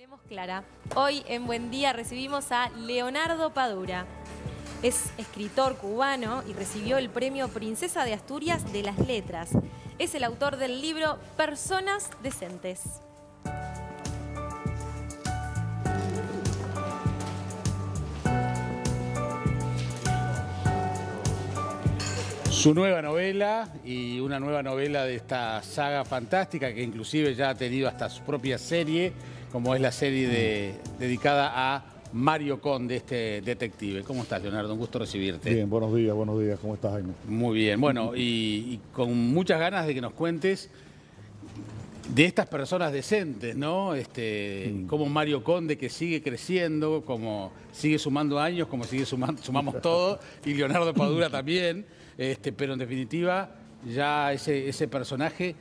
Hablemos Clara. Hoy en Buen Día recibimos a Leonardo Padura. Es escritor cubano y recibió el premio Princesa de Asturias de las Letras. Es el autor del libro Personas Decentes. Su nueva novela y una nueva novela de esta saga fantástica que inclusive ya ha tenido hasta su propia serie, como es la serie dedicada a Mario Conde, este detective. ¿Cómo estás, Leonardo? Un gusto recibirte. Bien, buenos días. ¿Cómo estás, Jaime? Muy bien. Bueno, y con muchas ganas de que nos cuentes de estas personas decentes, ¿no? Como Mario Conde, que sigue creciendo, como sigue sumando años, como sumamos todo, y Leonardo Padura también. Pero en definitiva, ya ese personaje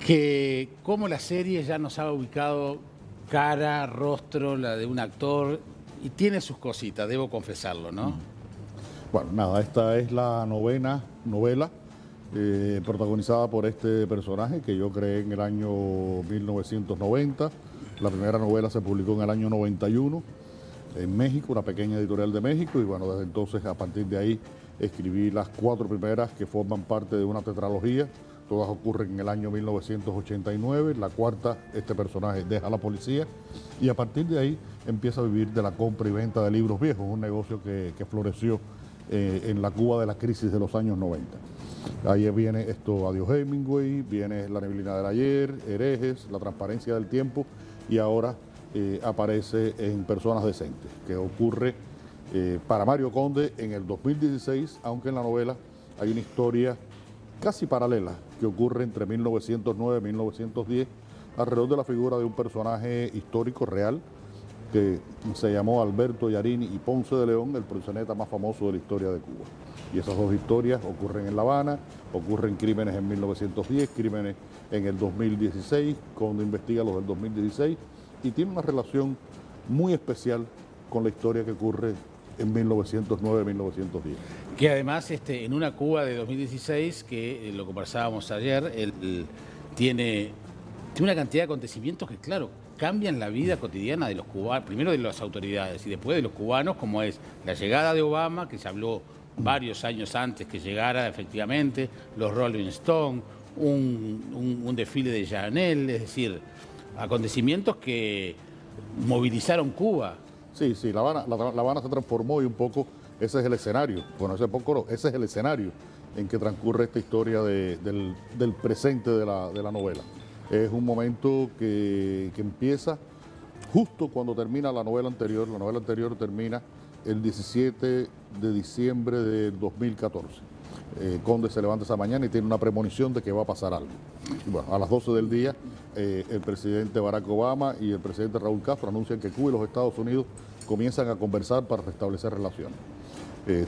que como la serie ya nos ha ubicado cara, rostro, la de un actor, y tiene sus cositas, debo confesarlo, ¿no? Bueno, nada, esta es la novena novela protagonizada por este personaje que yo creé en el año 1990. La primera novela se publicó en el año 91 en México, una pequeña editorial de México, y bueno, desde entonces, a partir de ahí, escribí las 4 primeras que forman parte de una tetralogía. Todas ocurren en el año 1989. La cuarta, este personaje deja la policía y a partir de ahí empieza a vivir de la compra y venta de libros viejos, un negocio que floreció en la Cuba de la crisis de los años 90. Ahí viene esto, Adiós Hemingway, viene La neblina del ayer, Herejes, La transparencia del tiempo, y ahora aparece en Personas decentes, que ocurre para Mario Conde en el 2016, aunque en la novela hay una historia casi paralela que ocurre entre 1909 y 1910 alrededor de la figura de un personaje histórico real que se llamó Alberto Yarini y Ponce de León, el proxeneta más famoso de la historia de Cuba. Y esas dos historias ocurren en La Habana, ocurren crímenes en 1910, crímenes en el 2016, Conde investiga los del 2016, y tiene una relación muy especial con la historia que ocurre en 1909-1910. Que además, en una Cuba de 2016, que lo conversábamos ayer, él tiene una cantidad de acontecimientos que, claro, cambian la vida cotidiana de los cubanos, primero de las autoridades y después de los cubanos, como es la llegada de Obama, que se habló varios años antes que llegara efectivamente, los Rolling Stones, un desfile de Chanel, es decir, acontecimientos que movilizaron Cuba. Sí, La Habana se transformó y un poco ese es el escenario. Bueno, ese es el escenario en que transcurre esta historia del presente de la novela. Es un momento que empieza justo cuando termina la novela anterior. La novela anterior termina el 17 de diciembre del 2014. Conde se levanta esa mañana y tiene una premonición de que va a pasar algo. Y bueno, a las 12 del día, el presidente Barack Obama y el presidente Raúl Castro anuncian que Cuba y los Estados Unidos comienzan a conversar para restablecer relaciones.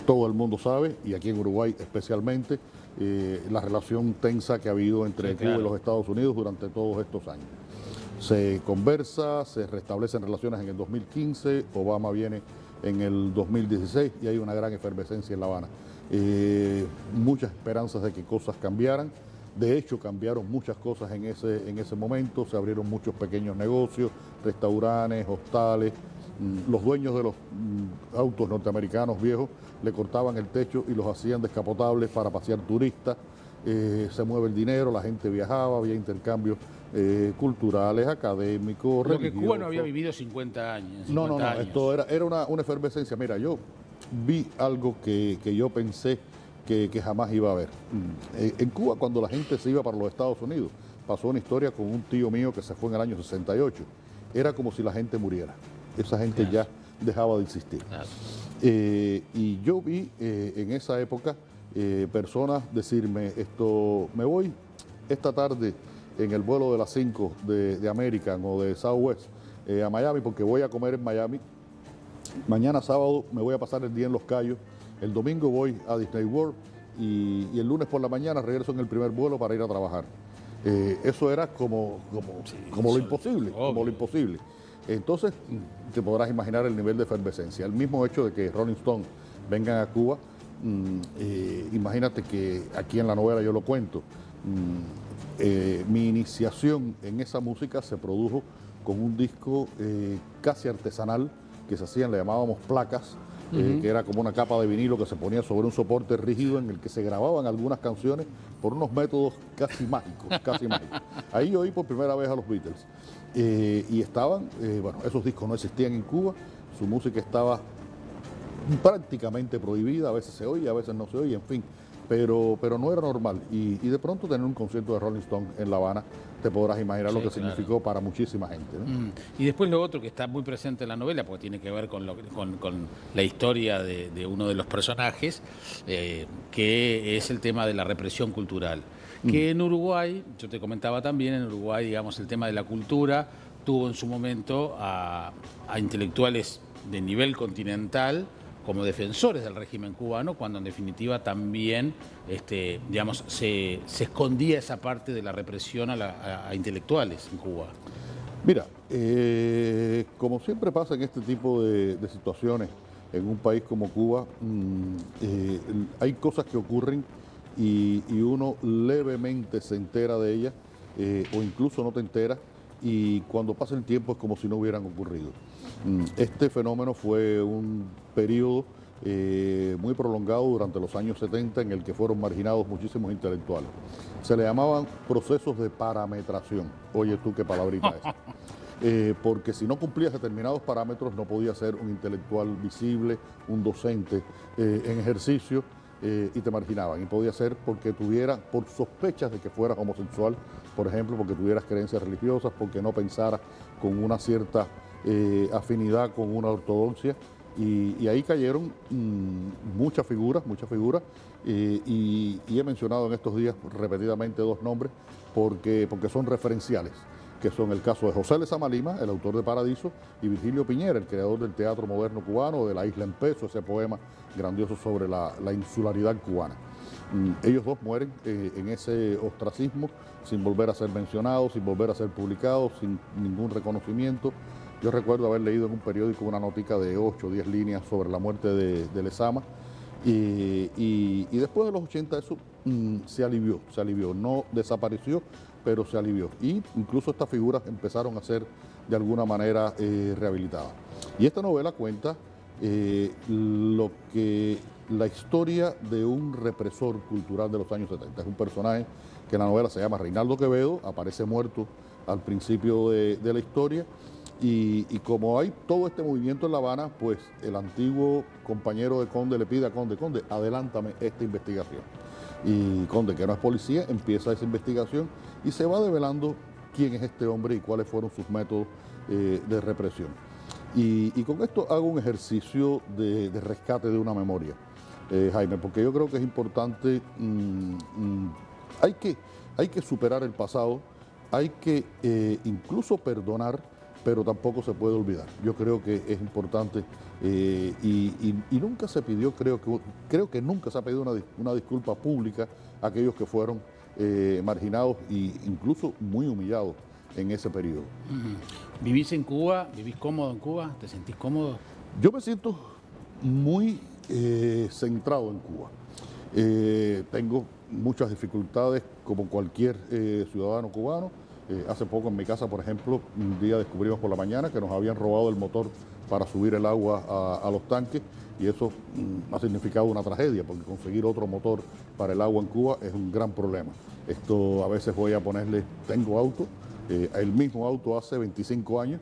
Todo el mundo sabe, y aquí en Uruguay especialmente, la relación tensa que ha habido entre Cuba y los Estados Unidos durante todos estos años. Se conversa, se restablecen relaciones en el 2015, Obama viene en el 2016 y hay una gran efervescencia en La Habana. Muchas esperanzas de que cosas cambiaran. De hecho, cambiaron muchas cosas en ese momento. Se abrieron muchos pequeños negocios, restaurantes, hostales. Los dueños de los autos norteamericanos viejos le cortaban el techo y los hacían descapotables para pasear turistas. Se mueve el dinero, la gente viajaba, había intercambios culturales, académicos, religiosos. Lo que Cuba no había vivido 50 años. No, esto era una efervescencia. Mira, yo vi algo que yo pensé que jamás iba a ver. En Cuba, cuando la gente se iba para los Estados Unidos, pasó una historia con un tío mío que se fue en el año 68. Era como si la gente muriera. Esa gente ya dejaba de existir. Y yo vi en esa época personas decirme me voy esta tarde en el vuelo de las 5 de American o de Southwest a Miami porque voy a comer en Miami. Mañana sábado me voy a pasar el día en Los Cayos. El domingo voy a Disney World y el lunes por la mañana regreso en el primer vuelo para ir a trabajar. Eso era como lo imposible. Entonces, te podrás imaginar el nivel de efervescencia. El mismo hecho de que Rolling Stone vengan a Cuba, imagínate que aquí en la novela yo lo cuento, mi iniciación en esa música se produjo con un disco casi artesanal que se hacían, le llamábamos placas, que era como una capa de vinilo que se ponía sobre un soporte rígido en el que se grababan algunas canciones por unos métodos casi mágicos, casi mágicos. Ahí yo oí por primera vez a los Beatles. Y estaban, bueno, esos discos no existían en Cuba, su música estaba prácticamente prohibida, a veces se oye, a veces no se oye, en fin, pero no era normal. Y de pronto tener un concierto de Rolling Stone en La Habana, te podrás imaginar lo que significó para muchísima gente, ¿no? Y después lo otro que está muy presente en la novela, porque tiene que ver con la historia de uno de los personajes, que es el tema de la represión cultural. Que en Uruguay, yo te comentaba también, en Uruguay, digamos, el tema de la cultura tuvo en su momento a intelectuales de nivel continental como defensores del régimen cubano, cuando en definitiva también digamos, se escondía esa parte de la represión a intelectuales en Cuba. Mira, como siempre pasa en este tipo de situaciones, en un país como Cuba, hay cosas que ocurren y uno levemente se entera de ellas, o incluso no te enteras, y cuando pasa el tiempo es como si no hubieran ocurrido. Este fenómeno fue un periodo muy prolongado durante los años 70 en el que fueron marginados muchísimos intelectuales. Se le llamaban procesos de parametración. Oye tú qué palabrita es. Porque si no cumplías determinados parámetros no podías ser un intelectual visible, un docente en ejercicio, y te marginaban. Y podía ser porque por sospechas de que fueras homosexual, por ejemplo, porque tuvieras creencias religiosas, porque no pensaras con una cierta afinidad con una ortodoxia, y ahí cayeron muchas figuras, y he mencionado en estos días repetidamente dos nombres porque son referenciales, que son el caso de José Lezama Lima, el autor de Paradiso, y Virgilio Piñera, el creador del teatro moderno cubano, de La Isla en Peso, ese poema grandioso sobre la insularidad cubana. Ellos dos mueren en ese ostracismo, sin volver a ser mencionados, sin volver a ser publicados, sin ningún reconocimiento. Yo recuerdo haber leído en un periódico una notica de 8 o 10 líneas sobre la muerte de Lezama, y después de los 80 eso se alivió, no desapareció, pero se alivió. Y incluso estas figuras empezaron a ser de alguna manera rehabilitadas. Y esta novela cuenta la historia de un represor cultural de los años 70. Es un personaje que en la novela se llama Reinaldo Quevedo, aparece muerto al principio de la historia, y como hay todo este movimiento en La Habana, pues el antiguo compañero de Conde le pide a Conde, adelántame esta investigación. Y Conde, que no es policía, empieza esa investigación y se va develando quién es este hombre y cuáles fueron sus métodos de represión. Y con esto hago un ejercicio de rescate de una memoria, Jaime, porque yo creo que es importante, hay que superar el pasado, hay que incluso perdonar, pero tampoco se puede olvidar. Yo creo que es importante y nunca se pidió, creo que nunca se ha pedido una disculpa pública a aquellos que fueron marginados e incluso muy humillados en ese periodo. ¿Vivís en Cuba? ¿Vivís cómodo en Cuba? ¿Te sentís cómodo? Yo me siento muy centrado en Cuba. Tengo muchas dificultades como cualquier ciudadano cubano. Hace poco en mi casa, por ejemplo, un día descubrimos por la mañana que nos habían robado el motor para subir el agua a los tanques, y eso ha significado una tragedia, porque conseguir otro motor para el agua en Cuba es un gran problema. Esto a veces voy a ponerle, tengo auto, el mismo auto hace 25 años,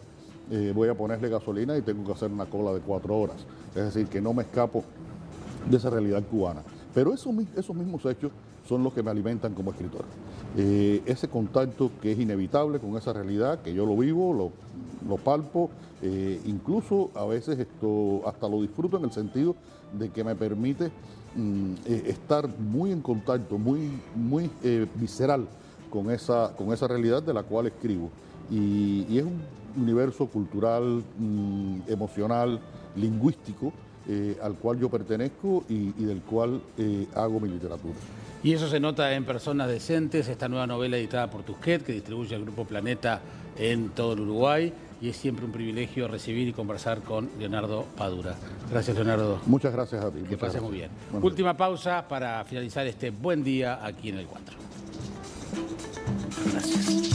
voy a ponerle gasolina y tengo que hacer una cola de 4 horas. Es decir, que no me escapo de esa realidad cubana. Pero esos mismos hechos son los que me alimentan como escritor. Ese contacto que es inevitable con esa realidad, que yo lo vivo, lo palpo, incluso a veces hasta lo disfruto en el sentido de que me permite estar muy en contacto, muy visceral con esa realidad de la cual escribo. Y es un universo cultural, emocional, lingüístico, al cual yo pertenezco y del cual hago mi literatura. Y eso se nota en Personas Decentes, esta nueva novela editada por Tusquets, que distribuye el Grupo Planeta en todo el Uruguay, y es siempre un privilegio recibir y conversar con Leonardo Padura. Gracias, Leonardo. Muchas gracias a ti. Que pases muy bien. Bueno. Última pausa para finalizar este buen día aquí en El Cuatro. Gracias.